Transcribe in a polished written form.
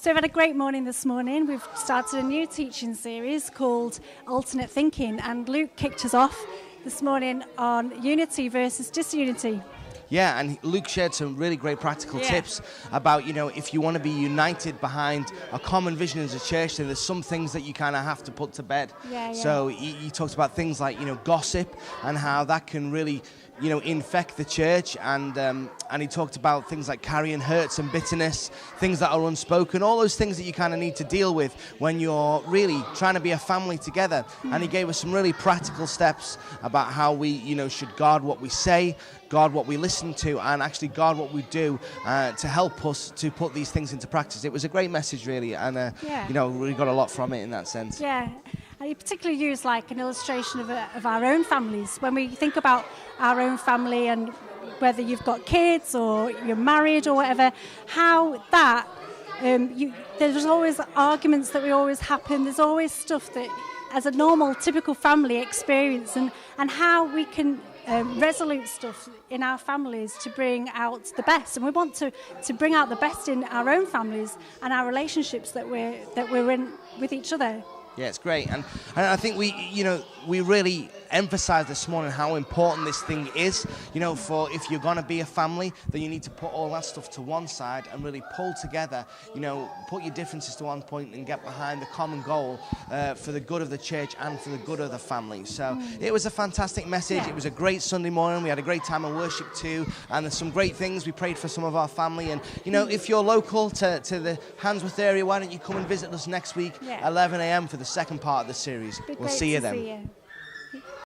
So we've had a great morning this morning. We've started a new teaching series called Alternate Thinking, and Luke kicked us off this morning on unity versus disunity. Yeah, and Luke shared some really great practical tips about, if you want to be united behind a common vision as a church, then there's some things that you kind of have to put to bed. So he talked about things like, gossip and how that can really, infect the church, and he talked about things like carrying hurts and bitterness, things that are unspoken, all those things that you kind of need to deal with when you're really trying to be a family together. And he gave us some really practical steps about how we, should guard what we say, guard what we listen to, and actually guard what we do to help us to put these things into practice. It was a great message, really, and we got a lot from it in that sense. Yeah. And he particularly used like an illustration of our own families. When we think about our own family, and whether you've got kids or you're married or whatever, how that there's always arguments that always happen. There's always stuff that, as a normal, typical family experience, and how we can resolute stuff in our families to bring out the best. And we want to bring out the best in our own families and our relationships that we're in with each other. Yeah, it's great, and I think we really emphasised this morning how important this thing is. For if you're going to be a family, then you need to put all that stuff to one side and really pull together. Put your differences to one point and get behind the common goal for the good of the church and for the good of the family. So it was a fantastic message. Yeah. It was a great Sunday morning. We had a great time of worship too, and there's some great things. We prayed for some of our family, and if you're local to the Handsworth area, why don't you come and visit us next week, 11 a.m. for the second part of the series. We'll see you then.